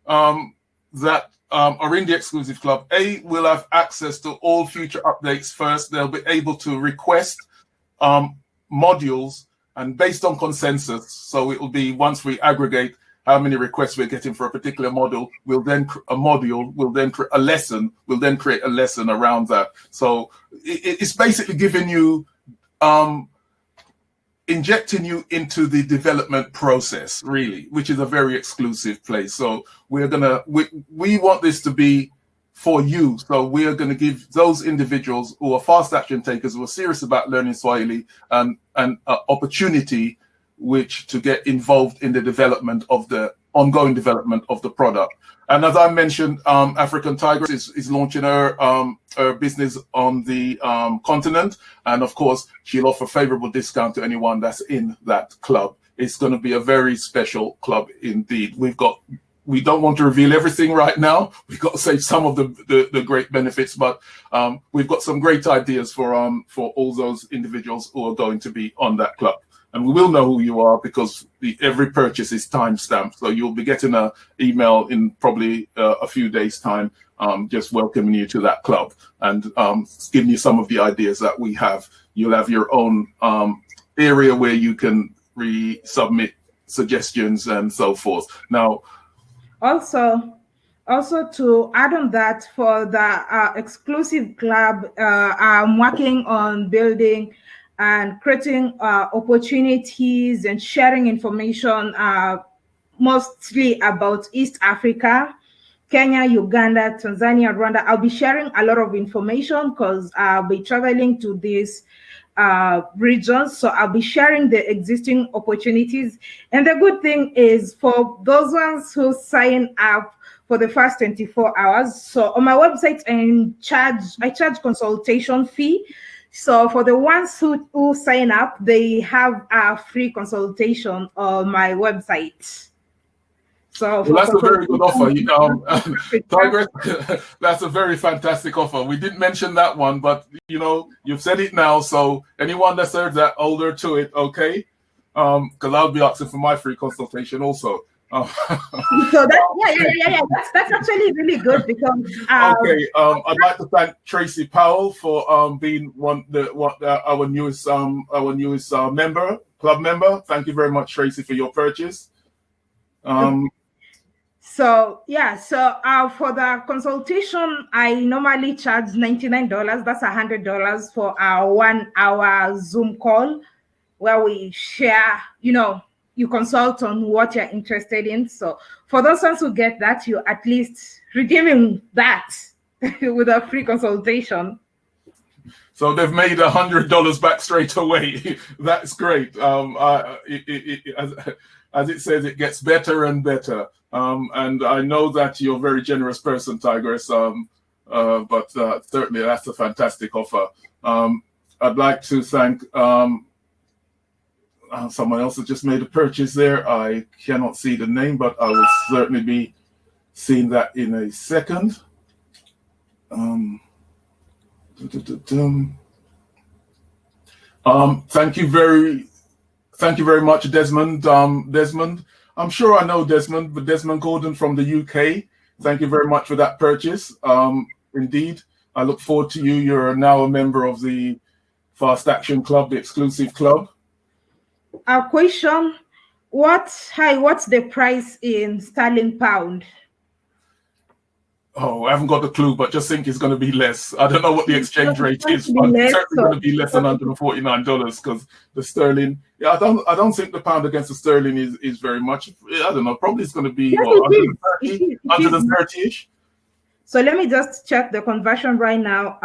that are in the exclusive club. Will have access to all future updates first. They'll be able to request modules, and based on consensus. So it will be, once we aggregate how many requests we're getting for a particular model, we'll then create a lesson, we'll then create a lesson around that. So it's basically giving you, injecting you into the development process, really, which is a very exclusive place. So we want this to be for you. So we are going to give those individuals who are fast action takers, who are serious about learning Swahili, an opportunity to get involved in the development of the ongoing development of the product. And as I mentioned, African Tigress is launching her business on the continent. And of course, she'll offer favorable discount to anyone that's in that club. It's going to be a very special club indeed. We don't want to reveal everything right now. We've got to save some of the great benefits, but we've got some great ideas for all those individuals who are going to be on that club. And we will know who you are because every purchase is time-stamped. So you'll be getting an email in probably a few days' time, just welcoming you to that club and giving you some of the ideas that we have. You'll have your own area where you can resubmit suggestions and so forth. Now, also to add on that, for the exclusive club, I'm working on building and creating opportunities and sharing information mostly about East Africa, Kenya, Uganda, Tanzania, Rwanda. I'll be sharing a lot of information because I'll be traveling to these regions. So I'll be sharing the existing opportunities. And the good thing is for those ones who sign up for the first 24 hours. So on my website, I charge consultation fee. So for the ones who sign up, they have a free consultation on my website. So well, that's a very good offer. Tigress, that's a very fantastic offer. We didn't mention that one, but you've said it now. So anyone that's heard that, hold her to it, okay? Because I'll be asking for my free consultation also. So that's actually really good because I'd like to thank Tracy Powell for being our newest club member. Thank you very much, Tracy, for your purchase. So for the consultation, I normally charge $99. That's $100 for our 1 hour Zoom call where we share, you consult on what you're interested in. So for those ones who get that, you at least redeeming that with a free consultation. So they've made $100 back straight away. That's great. As it says, it gets better and better. And I know that you're a very generous person, Tigress. But certainly that's a fantastic offer. I'd like to thank someone else that just made a purchase there. I cannot see the name, but I will certainly be seeing that in a second. Thank you very much, Desmond. Desmond, I'm sure I know Desmond, but Desmond Gordon from the UK. Thank you very much for that purchase. Indeed, I look forward to you. You're now a member of the Fast Action Club, the exclusive club. A question: what's the price in sterling pound? Oh, I haven't got the clue, but just think it's going to be less. I don't know what the exchange rate is, but it's certainly going to be less than $149 because the sterling. Yeah, I don't think the pound against the sterling is very much. I don't know. Probably it's going to be 130-ish. So let me just check the conversion right now.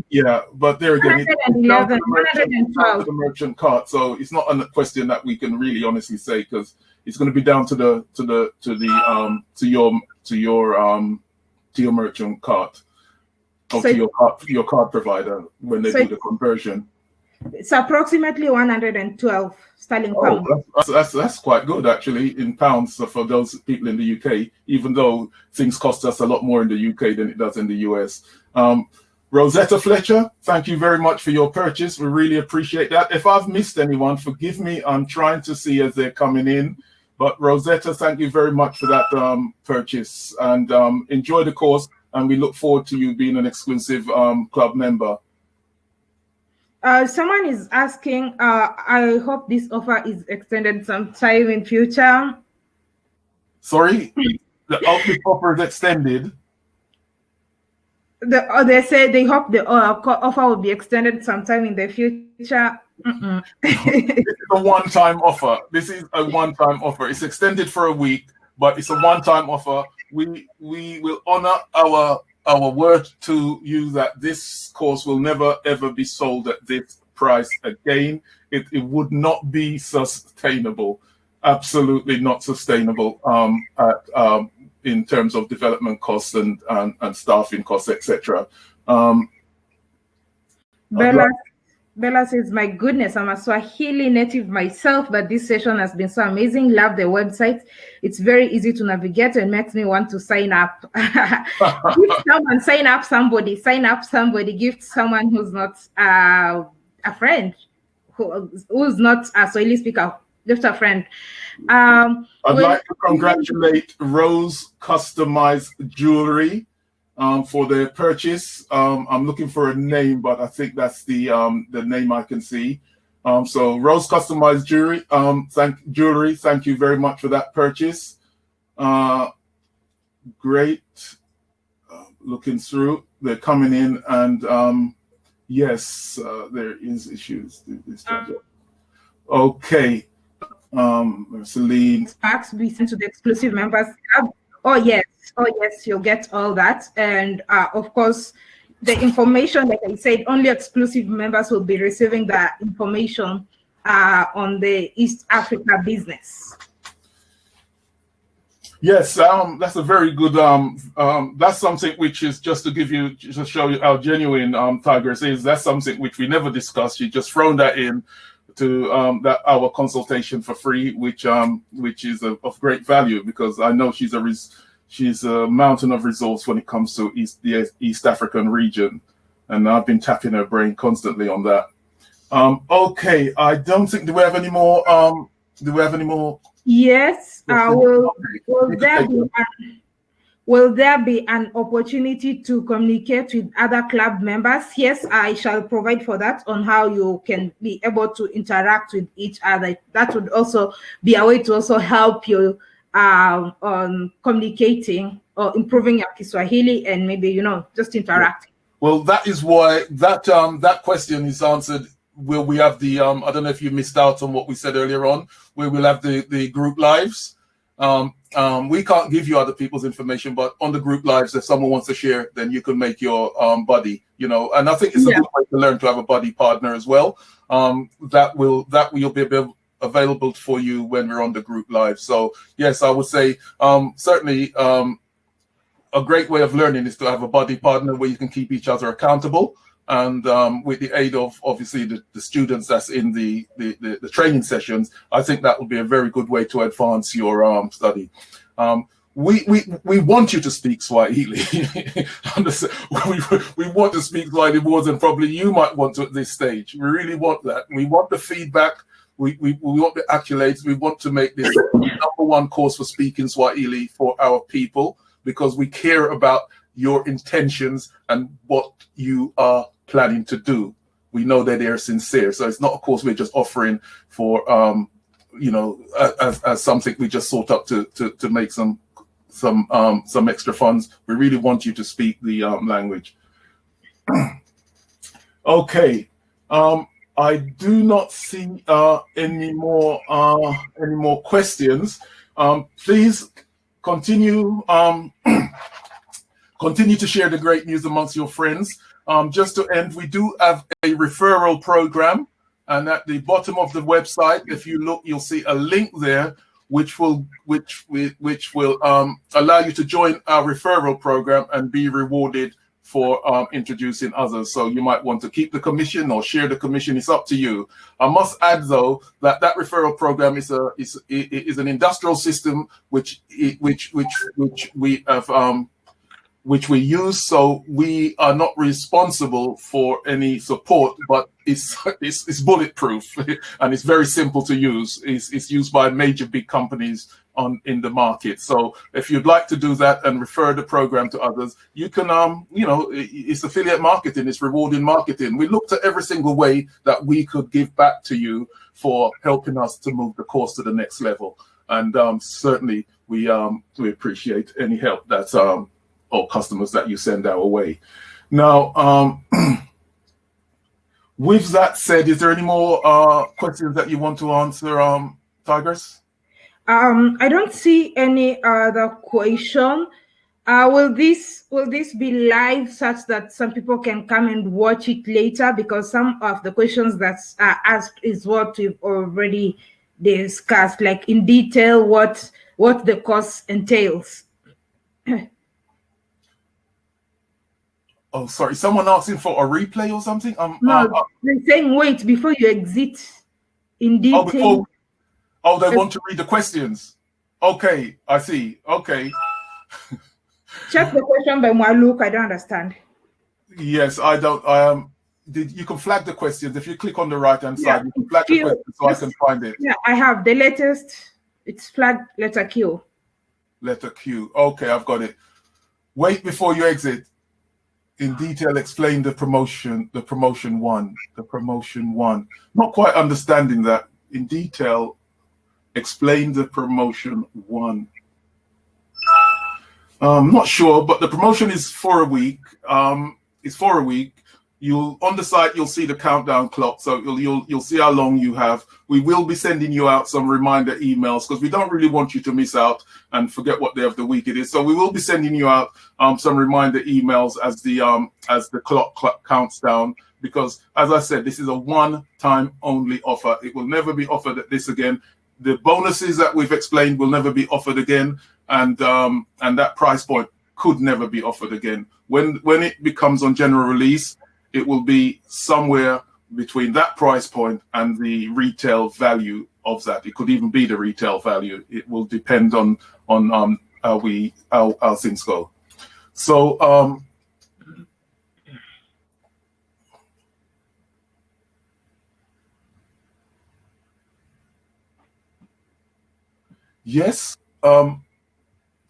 Yeah, but there again, it's down to the merchant cart. So it's not a question that we can really honestly say because it's going to be down to your merchant cart or to your card provider when they do the conversion. It's approximately 112 sterling pounds. That's quite good actually in pounds for those people in the UK, even though things cost us a lot more in the UK than it does in the US. Rosetta Fletcher, thank you very much for your purchase. We really appreciate that. If I've missed anyone, forgive me. I'm trying to see as they're coming in. But Rosetta, thank you very much for that purchase and enjoy the course. And we look forward to you being an exclusive club member. Someone is asking, I hope this offer is extended sometime in future. Sorry, the outreach offer is extended. They say they hope the offer will be extended sometime in the future. This is a one-time offer. This is a one-time offer. It's extended for a week, but it's a one-time offer. We will honor our word to you that this course will never ever be sold at this price again. It would not be sustainable. Absolutely not sustainable in terms of development costs and staffing costs, etc. Bella says, my goodness, I'm a Swahili native myself, but this session has been so amazing. Love the website. It's very easy to navigate and makes me want to sign up. Gift someone, sign up somebody, gift someone who's not a friend, who's not a Swahili speaker, gift a friend. I'd like to congratulate Rose Customized Jewelry for their purchase. I'm looking for a name, but I think that's the name I can see. So Rose Customized Jewelry, thank you very much for that purchase. Great. Looking through, they're coming in, and yes, there is issues. Okay. Celine. Packs be sent to the exclusive members tab. Oh yes, you'll get all that. And of course, the information, like I said, only exclusive members will be receiving the information on the East Africa business. Yes, that's a very good, that's something which is just to show you how genuine Tigress is. That's something which we never discussed. She just thrown that in to our consultation for free, which is of great value, because I know she's a mountain of resource when it comes to the East African region, and I've been tapping her brain constantly on that. Okay, I don't think, do we have any more? Yes. Will there be an opportunity to communicate with other club members? Yes, I shall provide for that, on how you can be able to interact with each other. That would also be a way to also help you on communicating or improving your Kiswahili, and maybe, just interacting. Well, that is why that question is answered. Will we have the I don't know if you missed out on what we said earlier on, where we'll have the group lives. We can't give you other people's information, but on the group lives, if someone wants to share, then you can make your buddy, and I think it's a good way to learn to have a buddy partner as well. That will be available for you when we're on the group live. So yes, I would say certainly a great way of learning is to have a buddy partner where you can keep each other accountable. And with the aid of obviously the students that's in the training sessions, I think that would be a very good way to advance your study. We want you to speak Swahili. we want to speak Swahili more than probably you might want to at this stage. We really want that. We want the feedback. We want the accolades. We want to make this #1 course for speaking Swahili for our people, because we care about your intentions and what you are planning to do. We know that they're sincere. So it's not a course we're just offering for as something we just sought up to make some extra funds. We really want you to speak the language. Okay. I do not see any more questions. Please continue continue to share the great news amongst your friends. Just to end, we do have a referral program, and at the bottom of the website, if you look, you'll see a link there which will allow you to join our referral program and be rewarded for introducing others. So you might want to keep the commission or share the commission. It's up to you. I must add, though, that referral program is an industrial system which we have. Which we use, so we are not responsible for any support, but it's bulletproof and it's very simple to use. It's used by major big companies in the market. So if you'd like to do that and refer the program to others, you can it's affiliate marketing, it's rewarding marketing. We looked at every single way that we could give back to you for helping us to move the course to the next level. And certainly we appreciate any help that's or customers that you send our way. Now, with that said, is there any more questions that you want to answer, Tigress? I don't see any other question. Will this be live such that some people can come and watch it later? Because some of the questions that are asked is what we've already discussed, like in detail what the course entails. Oh, sorry. Someone asking for a replay or something? No, they're saying wait before you exit in detail. They want to read the questions. Okay, I see. Okay. Check the question by Mwaluk. I don't understand. Yes, I don't. You can flag the questions if you click on the right-hand side. You can flag the question so I can find it. Yeah, I have the latest. It's flagged letter Q. Letter Q. Okay, I've got it. Wait before you exit. In detail, explain the promotion one. Not quite understanding that. In detail, explain the promotion one. Not sure, but the promotion is for a week. It's for a week. On the site you'll see the countdown clock, so you'll see how long you have. We will be sending you out some reminder emails because we don't really want you to miss out and forget what day of the week it is. So we will be sending you out some reminder emails as the clock counts down, because as I said, this is a one-time only offer. It will never be offered at this again. The bonuses that we've explained will never be offered again, and that price point could never be offered again. When it becomes on general release, it will be somewhere between that price point and the retail value of that. It could even be the retail value. It will depend on how things go. So yes.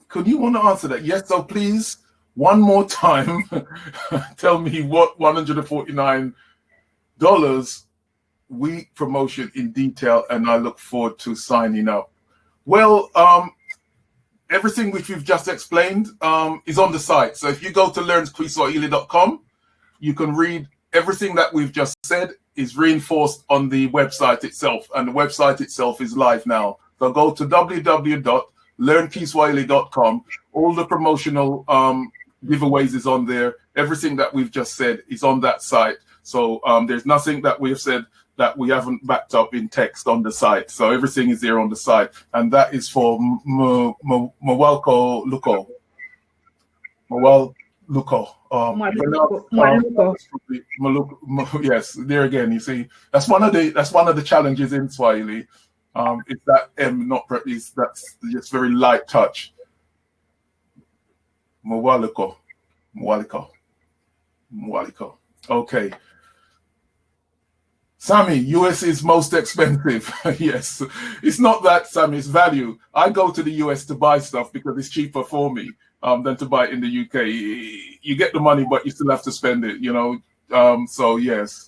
Could you want to answer that? Yes. So please, one more time, tell me what $149 week promotion in detail, and I look forward to signing up. Well, everything which we've just explained is on the site. So if you go to learnkiswahili.com, you can read everything that we've just said is reinforced on the website itself, and the website itself is live now. So go to www.learnkiswahili.com. All the promotional giveaways is on there. Everything that we've just said is on that site. So there's nothing that we've said that we haven't backed up in text on the site. So everything is there on the site, and that is for Mawalko Luko. Yes, there again. You see, that's one of the challenges in Swahili. It's that M that's just very light touch. Mwaliko. Okay. Sammy, US is most expensive. Yes. It's not that, Sammy, it's value. I go to the US to buy stuff because it's cheaper for me than to buy it in the UK. You get the money, but you still have to spend it, you know. So yes.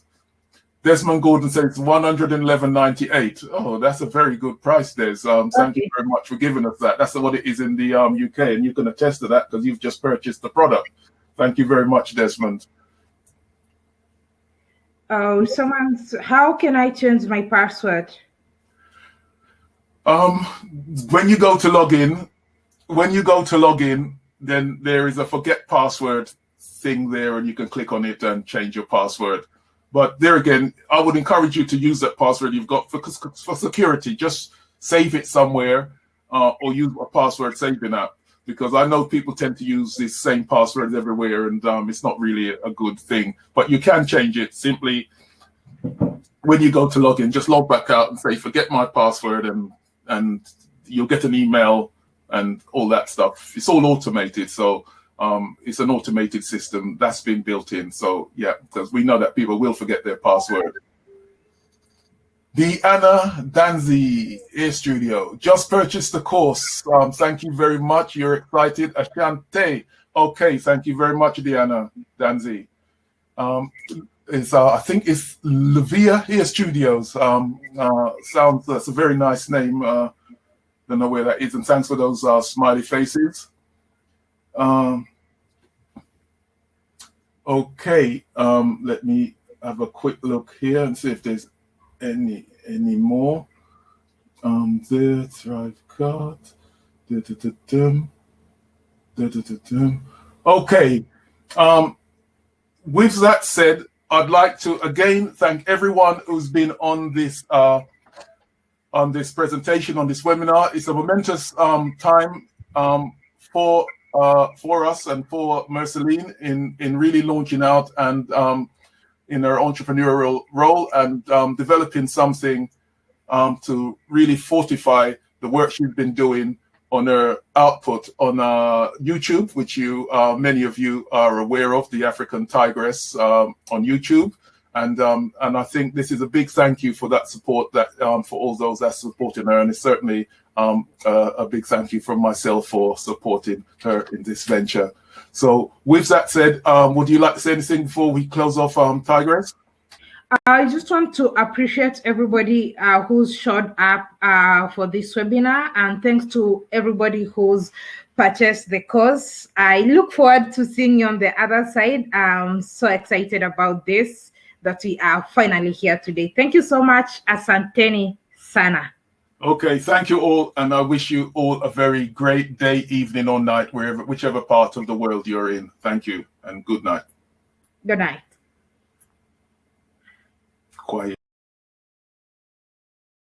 Desmond Gordon says $111.98. Oh, that's a very good price, Des. Thank you very much for giving us that. That's what it is in the UK, and you can attest to that because you've just purchased the product. Thank you very much, Desmond. Oh, how can I change my password? When you go to log in, then there is a forget password thing there, and you can click on it and change your password. But there again, I would encourage you to use that password you've got for security. Just save it somewhere or use a password saving app, because I know people tend to use this same password everywhere, and it's not really a good thing. But you can change it simply when you go to log in. Just log back out and say, forget my password, and you'll get an email and all that stuff. It's all automated. So it's an automated system that's been built in. So yeah, because we know that people will forget their password. The Anna Danzi Air Studio just purchased the course. Thank you very much. You're excited. Ashante. Okay, thank you very much, Diana Danzi. I think it's Levia Air Studios. That's a very nice name. Don't know where that is. And thanks for those smiley faces. Okay, let me have a quick look here and see if there's any more. There, Thrive card. Okay. With that said, I'd like to again thank everyone who's been on this presentation, on this webinar. It's a momentous time for us and for Merceline in really launching out and in her entrepreneurial role and developing something to really fortify the work she's been doing on her output on YouTube, which many of you are aware of, the African Tigress on YouTube. And I think this is a big thank you for that support, that for all those that supported her, and it's certainly a big thank you from myself for supporting her in this venture. So with that said, would you like to say anything before we close off, Tigress? I just want to appreciate everybody who's showed up for this webinar, and thanks to everybody who's purchased the course. I look forward to seeing you on the other side. I'm so excited about this, that we are finally here today. Thank you so much. Asanteni sana. Okay, thank you all, and I wish you all a very great day, evening, or night, whichever part of the world you're in. Thank you, and good night. Good night.